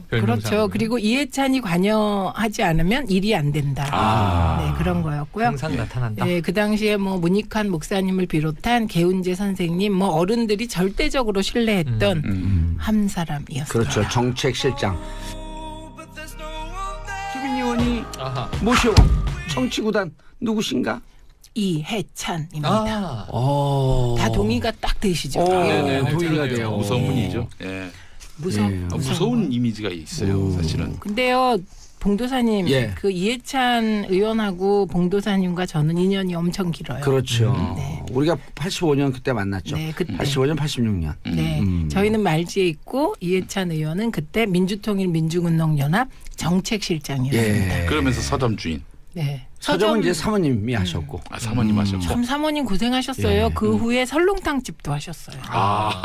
그렇죠. 그리고 이해찬이 관여하지 않으면 일이 안 된다. 네, 그런 거였고요. 항상 나타난다. 네, 그 당시에 뭐 문익환 목사님을 비롯한 개운재 선생님, 뭐 어른들이 절대적으로 신뢰했던 한 사람이었어요. 그렇죠. 정책실장. 주민 의원이 아하. 모셔온 정치구단 누구신가? 이해찬입니다. 아. 다 동의가 딱 되시죠? 네네, 동의가 돼요. 무서운 분이죠. 예. 무서운 이미지가 있어요, 사실은. 근데요, 봉도사님, 예. 그 이해찬 의원하고 봉도사님과 저는 인연이 엄청 길어요. 그렇죠. 네. 우리가 85년 그때 만났죠. 네, 그때. 85년, 86년. 네, 저희는 말지에 있고 이해찬 의원은 그때 민주통일민중운동연합 정책실장이었습니다. 예. 그러면서 서점 주인. 네. 서점은 이제 사모님이 하셨고. 사모님 하셨고. 참 사모님 고생하셨어요. 예. 그 후에 설렁탕집도 하셨어요.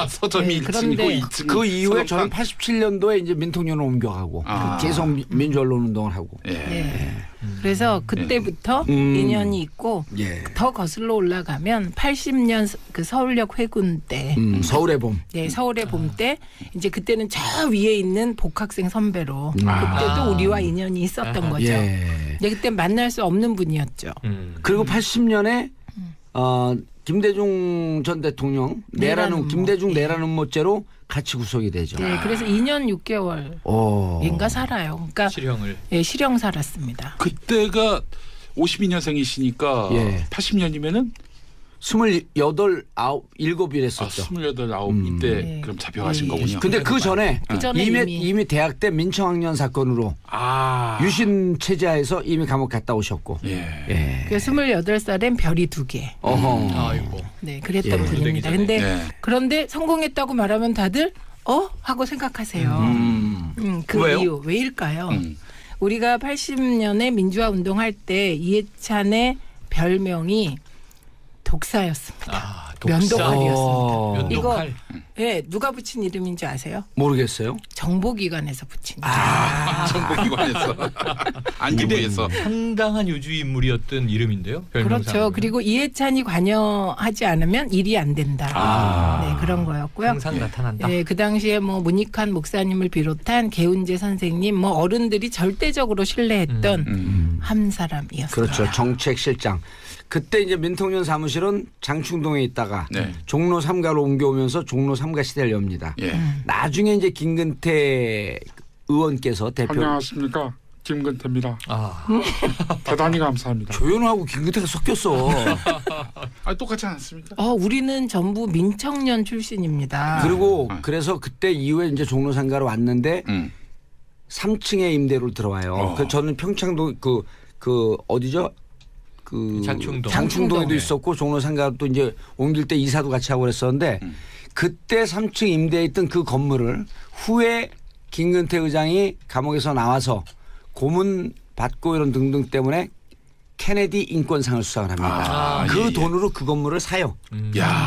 서점이 네, 1층이고 그런데 2층. 그 이후에 저는 87년도에 이제 민통년으로 옮겨가고 계속 민주언론운동을 하고. 예. 네. 그래서 그때부터 인연이 있고 예. 더 거슬러 올라가면 80년 그 서울역 회군 때 서울의 봄. 네, 서울의 봄 때 이제 그때는 저 위에 있는 복학생 선배로 그때도 우리와 인연이 있었던 거죠. 예. 근데 그때 만날 수 없는 분이었죠. 그리고 80년에 김대중 전 대통령 내란 김대중 내란 음모죄로 같이 구속이 되죠. 네, 그래서 2년 6개월 인가 살아요. 그러니까 실형을. 예, 실형 살았습니다. 그때가 52년생이시니까 예. 80년이면은 28, 7이랬었죠. 28, 9 이때 네. 그럼 잡혀가신 거군요. 근데 그 전에 전에 이미 대학 때 민청학년 사건으로 유신 체제하에서 이미 감옥 갔다 오셨고. 예. 그 28살엔 별이 2개. 어허. 아이고. 네, 그랬던 예. 분입니다. 전에. 근데 네. 그런데 성공했다고 말하면 다들 하고 생각하세요. 그 왜요? 이유 왜일까요? 우리가 80년에 민주화 운동할 때 이해찬의 별명이 독사였습니다. 면도칼이었습니다. 면도칼. 예, 누가 붙인 이름인지 아세요? 모르겠어요. 정보기관에서 붙인 이름. 정보기관에서 안기부에서 상당한 유주 인물이었던 이름인데요. 그렇죠. 그리고 이해찬이 관여하지 않으면 일이 안 된다. 네, 그런 거였고요. 항상 나타난다. 네, 그 당시에 뭐 문익환 목사님을 비롯한 개운재 선생님, 뭐 어른들이 절대적으로 신뢰했던 한 사람이었어요. 그렇죠. 정책실장. 그때 이제 민통년 사무실은 장충동에 있다가 네. 종로 3가로 옮겨오면서 종로 3가 시대를 엽니다. 예. 나중에 이제 김근태 의원께서 대표 안녕하십니까, 김근태입니다. 대단히 감사합니다. 조현우하고 김근태가 섞였어. 똑같지 않습니까? 우리는 전부 민청년 출신입니다. 그리고 그래서 그때 이후에 이제 종로 3가로 왔는데 3층에 임대로 들어와요. 그 저는 평창동 그 어디죠? 장충동에도 네. 있었고 종로 3가로 또 이제 옮길 때 이사도 같이 하고 그랬었는데 그때 3층 임대해 있던 그 건물을 후에 김근태 의장이 감옥에서 나와서 고문 받고 이런 등등 때문에 케네디 인권상을 수상을 합니다. 그 돈으로 그 건물을 사요.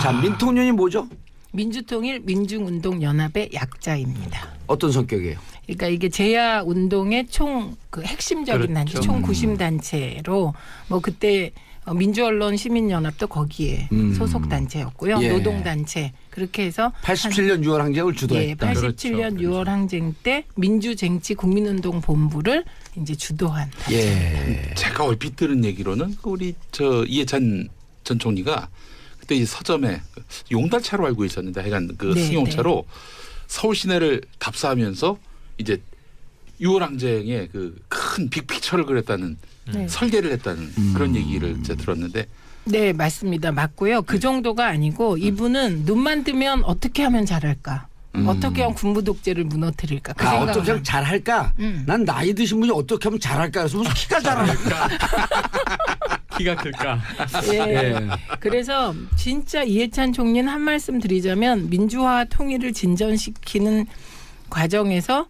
자, 민통년이 뭐죠? 민주통일 민중운동연합의 약자입니다. 어떤 성격이에요? 그러니까 이게 제야 운동의 그 핵심적인 단체, 총 구심 단체로 뭐 그때 민주언론 시민연합도 거기에 소속 단체였고요. 예. 노동 단체 그렇게 해서 87년 6월 항쟁을 예, 주도했다. 87년 6월 항쟁 때 민주쟁취 국민운동 본부를 이제 주도한 단체. 예. 제가 얼핏 들은 얘기로는 우리 이해찬 전 총리가 그때 이제 서점에 용달차로 알고 있었는데 하여간 그 네, 승용차로 서울 시내를 답사하면서 이제 6월 항쟁의 그 큰 빅픽처를 그렸다는 설계를 했다는 그런 얘기를 제가 들었는데 네, 맞습니다. 맞고요. 그 정도가 아니고 이분은 눈만 뜨면 어떻게 하면 잘할까? 어떻게 하면 군부 독재를 무너뜨릴까? 그 생각을 어떻게 하면 잘할까? 난 나이 드신 분이 어떻게 하면 잘할까? 그래서 무슨 키가 잘할까? 키가 클까? 예. 그래서 진짜 이해찬 총리는 한 말씀 드리자면 민주화 통일을 진전시키는 과정에서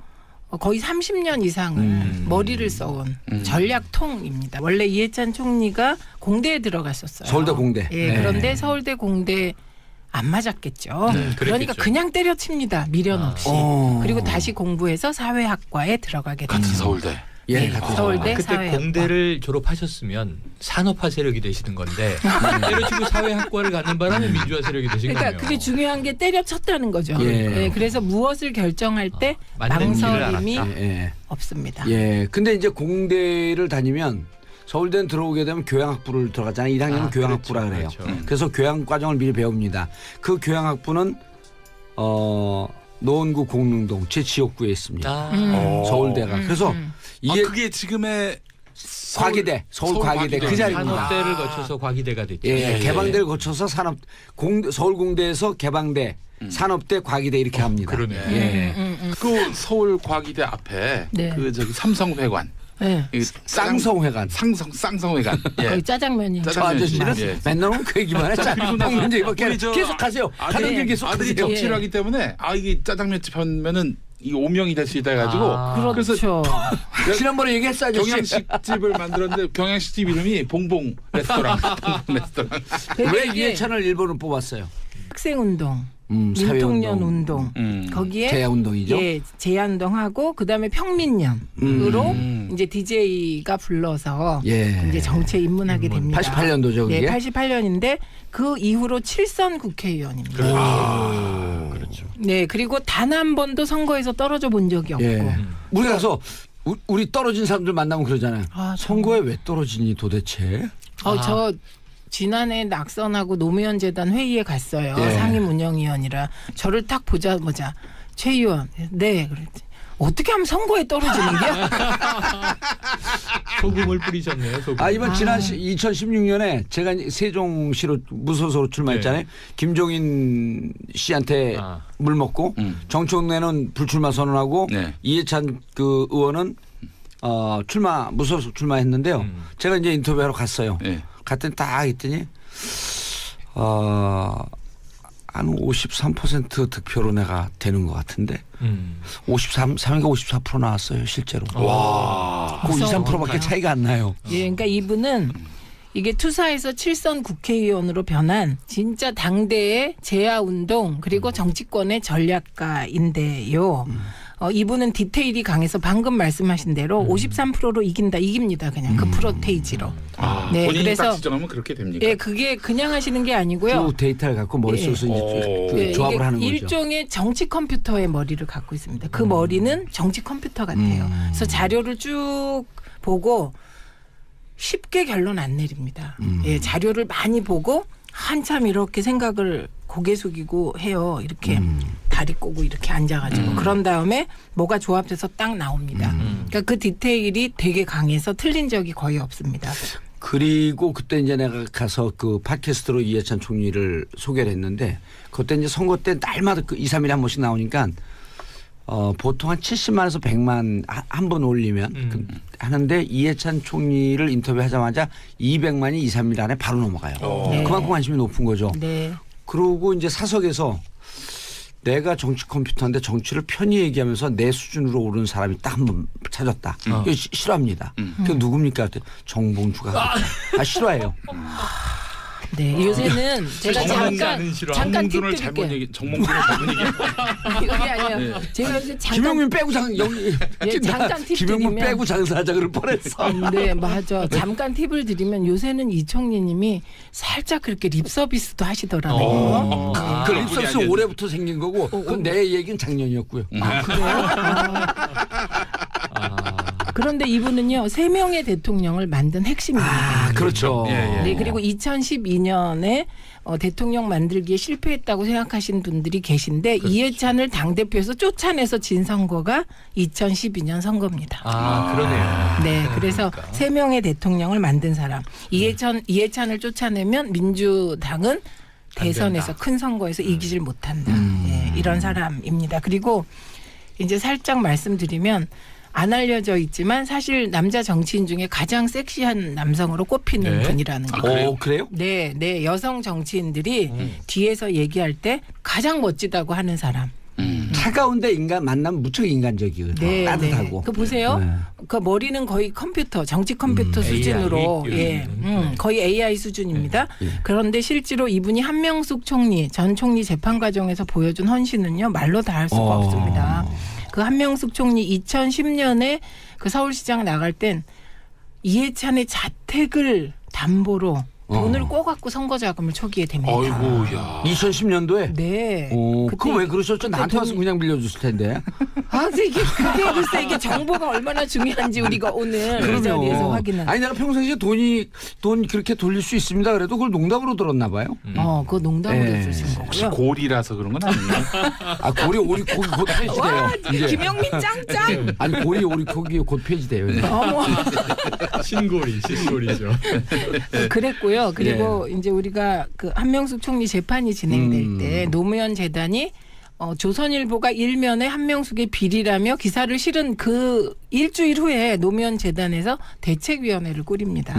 거의 30년 이상을 머리를 써온 전략통입니다. 원래 이해찬 총리가 공대에 들어갔었어요. 서울대 공대. 예, 그런데 서울대 공대 안 맞았겠죠. 그러니까 그냥 때려칩니다. 미련 없이. 그리고 다시 공부해서 사회학과에 들어가게 됩니다. 같은 서울대. 예, 네, 같은 서울대 그때 사회학과. 공대를 졸업하셨으면 산업화 세력이 되시는 건데 때려치고 사회학과를 가는 바람에 민주화 세력이 되신 그러니까 거예요. 그게 중요한 게 때려쳤다는 거죠. 예. 네, 그래서 무엇을 결정할 때 맞는 길을 망설임이 알았다. 예. 없습니다. 예. 근데 이제 공대를 다니면 서울대는 들어오게 되면 교양학부를 들어가잖아요. 1학년은 교양학부라 그래요. 그렇죠. 그래서 교양 과정을 미리 배웁니다. 그 교양학부는 노원구 공릉동 제 지역구에 있습니다. 서울대가. 그래서 이게 그게 지금의 과기대, 서울 과기대 그 자리입니다. 산업대를 거쳐서 과기대가 됐죠. 예, 개방대를 거쳐서 서울공대에서 개방대, 산업대, 과기대 이렇게 합니다. 그러네. 예. 그 서울과기대 앞에 네. 그 저기 삼성회관, 네. 쌍성회관. 쌍성회관. 예. 거기 짜장면이. 저 아저씨는 예. 맨날 오면 그 얘기만 해. 짜장면 얘기밖에 우리 저 계속 하세요. 가는 길 계속 아들이 하세요. 정치를 하기 때문에 이게 짜장면집 하면은 이 오명이 될 수 있다 해가지고 그렇죠. 지난번에 얘기했어 아저씨. 경양식집을 만들었는데 경양식집 이름이 봉봉 레스토랑. 왜 이해찬을 일본으로 뽑았어요? 학생운동, 사회운동. 민통년 운동 거기에 제야운동이죠. 예, 제야운동하고 그다음에 평민년으로 이제 DJ가 불러서 예. 이제 정치에 입문하게 됩니다. 88년도죠, 그게? 네, 88년인데 그 이후로 7선 국회의원입니다. 그렇죠. 네, 그리고 단 한 번도 선거에서 떨어져 본 적이 없고. 예. 우리 가서 우리 떨어진 사람들 만나면 그러잖아요. 선거에 왜 떨어지니 도대체? 저 지난해 낙선하고 노무현 재단 회의에 갔어요. 예. 상임 운영위원이라 저를 딱 보자마자 최 의원, 네, 그랬지. 어떻게 하면 선거에 떨어지는 게야? 소금을 뿌리셨네요. 소금. 이번 지난 2016년에 제가 세종시로 무소속으로 출마했잖아요. 김종인 씨한테 물 먹고 정청래는 불출마 선언하고 네. 이해찬 그 의원은 무소속 출마했는데요. 제가 이제 인터뷰하러 갔어요. 네. 갔더니 딱 했더니 한 53% 득표로 내가 되는 것 같은데 53인가 54% 나왔어요 실제로. 와. 그 2, 3%밖에 차이가 안 나요. 예, 그러니까 이분은 이게 투사에서 7선 국회의원으로 변한 진짜 당대의 제야운동 그리고 정치권의 전략가인데요. 이분은 디테일이 강해서 방금 말씀하신 대로 53%로 이깁니다. 그냥 그 프로테이지로. 네, 본인이 그래서 딱 지정하면 그렇게 됩니까? 예, 그게 그냥 하시는 게 아니고요. 그 데이터를 갖고 머릿속에서 이제 조합을 이게 하는 거죠. 일종의 정치 컴퓨터의 머리를 갖고 있습니다. 그 머리는 정치 컴퓨터 같아요. 그래서 자료를 쭉 보고 쉽게 결론 안 내립니다. 예, 자료를 많이 보고 한참 이렇게 생각을 고개 숙이고 해요. 이렇게 다리 꼬고 이렇게 앉아가지고 그런 다음에 뭐가 조합돼서 딱 나옵니다. 그러니까 그 디테일이 되게 강해서 틀린 적이 거의 없습니다. 그리고 그때 이제 내가 가서 그 팟캐스트로 이해찬 총리를 소개를 했는데 그때 이제 선거 때 날마다 그 2, 3일에 한 번씩 나오니까 보통 한 70만에서 100만 한 번 올리면 하는데 이해찬 총리를 인터뷰하자마자 200만이 2, 3일 안에 바로 넘어가요. 네. 그만큼 관심이 높은 거죠. 네. 그러고 이제 사석에서 내가 정치 컴퓨터인데 정치를 편히 얘기하면서 내 수준으로 오르는 사람이 딱 한 번 찾았다. 이거 싫어합니다. 그 누굽니까? 정봉주가. 싫어해요. 네, 요새는 제가 잠깐 팁 드릴게요. 정몽준을 잘못 얘기. 그게 아니에요. 제가 요새 잠깐 김용민 빼고 잠깐 팁 김용민 드리면 빼고 장사하자 그럴 뻔했어. 네, 맞아. 잠깐 팁을 드리면 요새는 이총리님이 살짝 그렇게 립 서비스도 하시더라고요. 그 립서비스 올해부터 생긴 거고 그건 내 얘기는 작년이었고요. 그래요? 그런데 이분은요 3명의 대통령을 만든 핵심입니다. 그렇죠. 네, 그리고 2012년에 대통령 만들기에 실패했다고 생각하시는 분들이 계신데 그렇죠. 이해찬을 당대표에서 쫓아내서 진 선거가 2012년 선거입니다. 그러네요. 네, 그래서 3명의 대통령을 만든 사람. 이해찬을 쫓아내면 민주당은 대선에서 큰 선거에서 이기질 못한다. 네, 이런 사람입니다. 그리고 이제 살짝 말씀드리면 안 알려져 있지만 사실 남자 정치인 중에 가장 섹시한 남성으로 꼽히는 분이라는 거예요. 그래요? 네, 네. 여성 정치인들이 뒤에서 얘기할 때 가장 멋지다고 하는 사람. 차가운데 인간 만나면 무척 인간적이거든요. 네, 따뜻하고. 네. 그 보세요. 네. 그 머리는 거의 컴퓨터, 정치 컴퓨터 수준으로 거의 AI 수준입니다. 그런데 실제로 이분이 한명숙 총리, 전 총리 재판 과정에서 보여준 헌신은요 말로 다 할 수가 없습니다. 그 한명숙 총리 2010년에 그 서울시장 나갈 땐 이해찬의 자택을 담보로 돈을 꿔갖고 선거 자금을 초기에 댑니다. 아이고야. 2010년도에? 네. 그거 왜 그러셨죠? 나한테 와서 그냥 빌려줬을 텐데. 그게 글쎄 이게 정보가 얼마나 중요한지 우리가 오늘 이 자리에서 확인을. 아니 내가 평상시에 돈 그렇게 돌릴 수 있습니다. 그래도 그걸 농담으로 들었나 봐요. 그거 농담으로 주신 혹시 거고요. 고리라서 그런 건 아니에요? 고리 오리 고기 곧 폐지돼요. 이제. 김영민 짱짱. 아니 고리 오리 고기 곧 폐지돼요. 신고리죠. 그랬고요. 그리고 이제 우리가 그 한명숙 총리 재판이 진행될 때 노무현 재단이 조선일보가 일면에 한명숙의 비리라며 기사를 실은 그 일주일 후에 노무현 재단에서 대책위원회를 꾸립니다.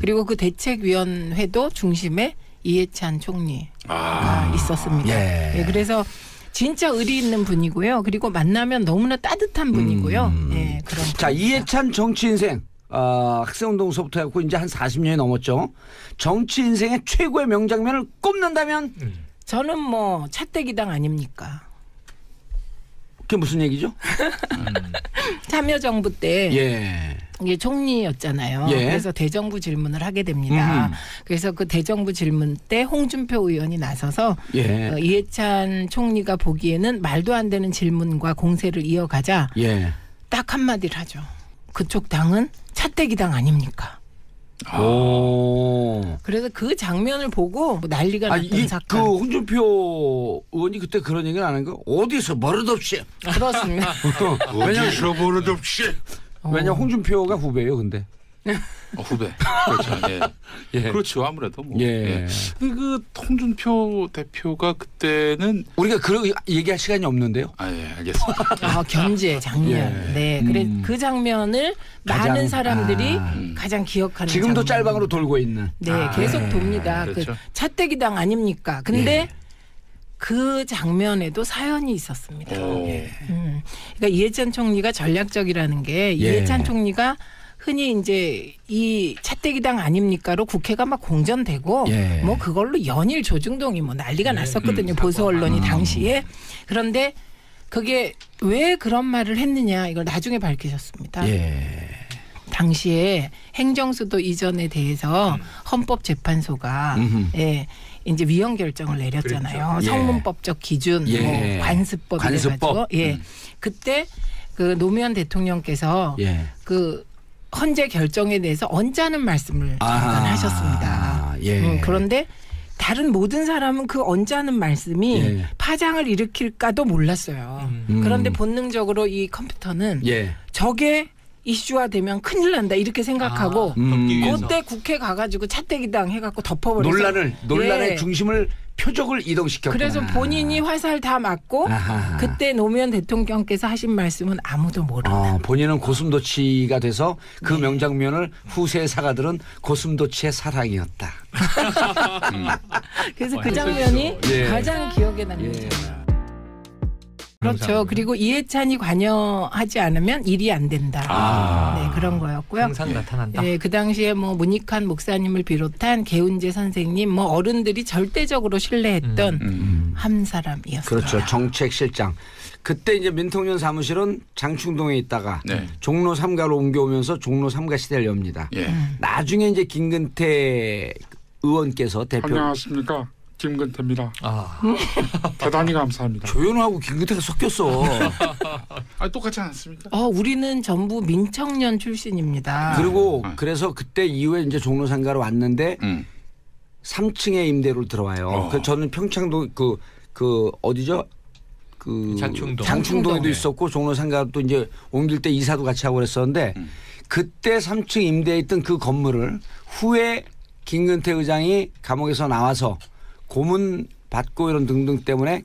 그리고 그 대책위원회도 중심에 이해찬 총리가 있었습니다. 예, 그래서 진짜 의리 있는 분이고요. 그리고 만나면 너무나 따뜻한 분이고요. 예, 그런. 자, 이해찬 정치 인생. 학생운동서부터 해갖고 이제 한 40년이 넘었죠. 정치 인생의 최고의 명장면을 꼽는다면 저는 뭐 차떼기당 아닙니까? 그게 무슨 얘기죠? 참여정부 때 이게 총리였잖아요. 그래서 대정부 질문을 하게 됩니다. 그래서 그 대정부 질문 때 홍준표 의원이 나서서 이해찬 총리가 보기에는 말도 안 되는 질문과 공세를 이어가자 딱 한마디를 하죠. 그쪽 당은 차떼기당 아닙니까? 그래서 그 장면을 보고 뭐 난리가 났던 사건. 그 홍준표 의원이 그때 그런 얘기는 안 한 거? 어디서 버릇없이. 그렇습니다. 어디서 버릇없이. 왜냐면 홍준표가 후배예요, 근데. 후배. 그렇죠. 그렇죠. 아무래도 뭐. 그 홍준표 대표가 그때는 우리가 그런 얘기할 시간이 없는데요. 알겠습니다. 견제 장면. 그래 그 장면을 많은 사람들이 가장 기억하는. 지금도 장면. 짤방으로 돌고 있는. 계속 돕니다. 그렇죠. 그 차떼기당 아닙니까? 근데 그 장면에도 사연이 있었습니다. 그러니까 이해찬 총리가 전략적이라는 게 이해찬 총리가 흔히 이제 이 차떼기당 아닙니까로 국회가 막 공전되고 뭐 그걸로 연일 조중동이 뭐 난리가 났었거든요. 보수 언론이 당시에. 그런데 그게 왜 그런 말을 했느냐 이걸 나중에 밝히셨습니다. 당시에 행정수도 이전에 대해서 헌법재판소가 이제 위헌 결정을 내렸잖아요. 그렇죠. 성문법적 기준, 뭐 관습법 이래가지고 그때 그 노무현 대통령께서 그 헌재 결정에 대해서 언짢은 말씀을 잠깐 하셨습니다. 그런데 다른 모든 사람은 그 언짢은 말씀이 파장을 일으킬까도 몰랐어요. 그런데 본능적으로 이 컴퓨터는 저게 이슈화되면 큰일 난다 이렇게 생각하고 그때 국회 가가지고 차떼기당 해갖고 덮어버려서 논란의 중심을 표적을 이동시켰구나. 그래서 본인이 화살 다 맞고 그때 노무현 대통령께서 하신 말씀은 아무도 모른다. 본인은 고슴도치가 돼서 그 명장면을 후세 사가들은 고슴도치의 사랑이었다. 그래서 그 장면이 가장 기억에 남습니다. 그렇죠. 그리고 이해찬이 관여하지 않으면 일이 안 된다. 그런 거였고요. 항상 나타난다. 그 당시에 뭐 문익환 목사님을 비롯한 개운재 선생님, 뭐 어른들이 절대적으로 신뢰했던 한 사람이었습니다. 그렇죠. 정책실장. 그때 이제 민통년 사무실은 장충동에 있다가 종로 3가로 옮겨오면서 종로 3가 시대를 엽니다. 나중에 이제 김근태 의원께서 안녕하십니까. 김근태입니다. 대단히 감사합니다. 조현우하고 김근태가 섞였어. 똑같지 않았습니까? 우리는 전부 민청년 출신입니다. 그리고 그래서 그때 이후에 이제 종로 3가로 왔는데 3층에 임대로 들어와요. 그 저는 평창동 그 어디죠? 그 장충동에도 있었고 종로 3가도 이제 옮길 때 이사도 같이 하고 그랬었는데 그때 3층 임대에 있던 그 건물을 후에 김근태 의장이 감옥에서 나와서 고문 받고 이런 등등 때문에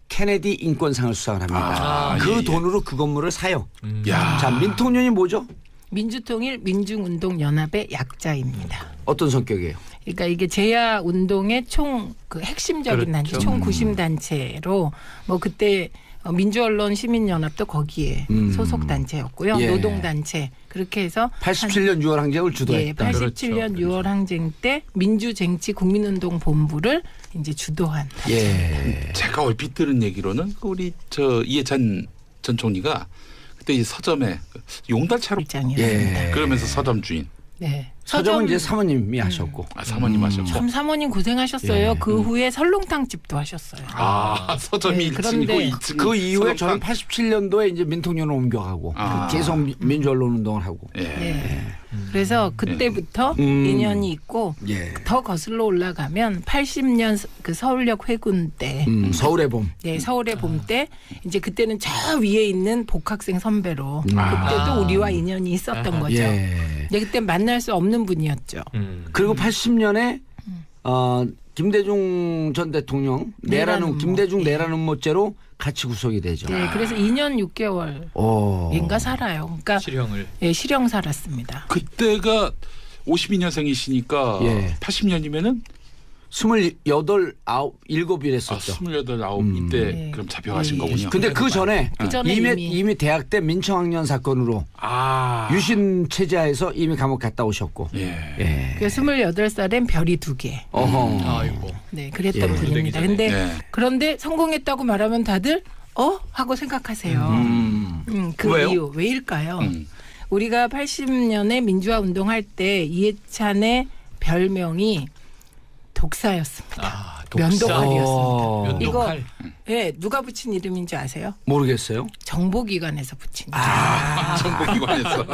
케네디 인권상을 수상을 합니다. 그 돈으로 그 건물을 사요. 자, 민통년이 뭐죠? 민주통일 민중운동연합의 약자입니다. 어떤 성격이에요? 그러니까 이게 제야 운동의 총 그 핵심적인 단체, 총 구심 단체로 뭐 그때 민주언론 시민연합도 거기에 소속 단체였고요. 노동단체 그렇게 해서 87년 6월 항쟁을 주도했다. 87년 6월 항쟁 때 민주쟁취국민운동본부를 이제 주도한 단체. 제가 얼핏 들은 얘기로는 우리 이해찬 전 총리가 그때 이 서점에 용달차로 입장이었습니다. 예. 그러면서 서점 주인. 네. 서점은 이제 사모님이 하셨고. 사모님 하셨고. 참 사모님 고생하셨어요. 예. 그 후에 설렁탕집도 하셨어요. 서점이 네, 1층이고 그런데 2층. 그 이후에 저는 87년도에 이제 민통년으로 옮겨가고 계속 민주언론 운동을 하고. 예. 네. 그래서 그때부터 인연이 있고 예. 더 거슬러 올라가면 80년 그 서울역 회군 때 서울의 봄. 네, 서울의 봄 때 이제 그때는 저 위에 있는 복학생 선배로 그때도 우리와 인연이 있었던 거죠. 예. 근데 그때 만날 수 없는 분이었죠. 그리고 80년에 김대중 전 대통령 내란 김대중 내란 음모죄로 같이 구속이 되죠. 네, 그래서 2년 6개월인가 살아요. 그러니까 실형을. 예, 실형 살았습니다. 그때가 52년생이시니까 예. 80년이면은 28, 7이랬었죠. 28, 9 이때 네. 그럼 잡혀가신 거군요. 근데 그 전에 그전에 이미 대학 때 민청학년 사건으로 유신 체제하에서 이미 감옥 갔다 오셨고. 예. 그 28살엔 별이 2개. 어허. 아이고. 네, 그랬던 예. 분입니다. 근데 네. 그런데 성공했다고 말하면 다들 하고 생각하세요. 그 왜요? 이유 왜일까요? 우리가 80년에 민주화 운동할 때 이해찬의 별명이 독사였습니다. 면도칼이었습니다. 면도칼. 예, 누가 붙인 이름인지 아세요? 모르겠어요. 정보기관에서 붙인 이름. 정보기관에서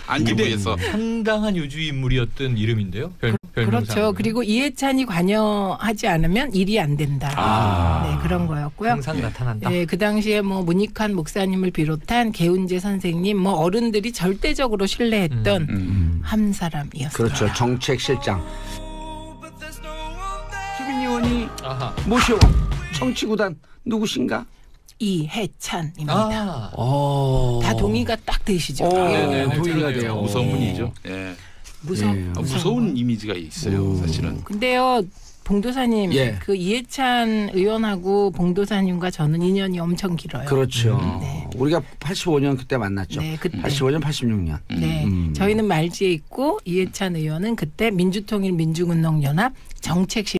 안기부에서 상당한 요주 인물이었던 이름인데요. 그렇죠. 그리고 이해찬이 관여하지 않으면 일이 안 된다. 네, 그런 거였고요. 항상 나타난다. 네, 그 당시에 뭐 문익환 목사님을 비롯한 개운재 선생님, 뭐 어른들이 절대적으로 신뢰했던 한 사람이었습니다. 그렇죠. 정책실장. 주민 의원이 아하. 모셔온 정치구단 누구신가? 이해찬입니다. 오. 다 동의가 딱 되시죠? 네네, 동의가 돼요. 돼요. 무서운 분이죠. 예. 무서운 이미지가 있어요. 사실은. 근데요, 봉도사님, 예. 그 이해찬 의원하고 봉도사님과 저는 인연이 엄청 길어요. 그렇죠. 네. 우리가 85년 그때 만났죠. 네, 그때. 85년, 86년. 네, 저희는 말지에 있고 이해찬 의원은 그때 민주통일민주운동연합 정책실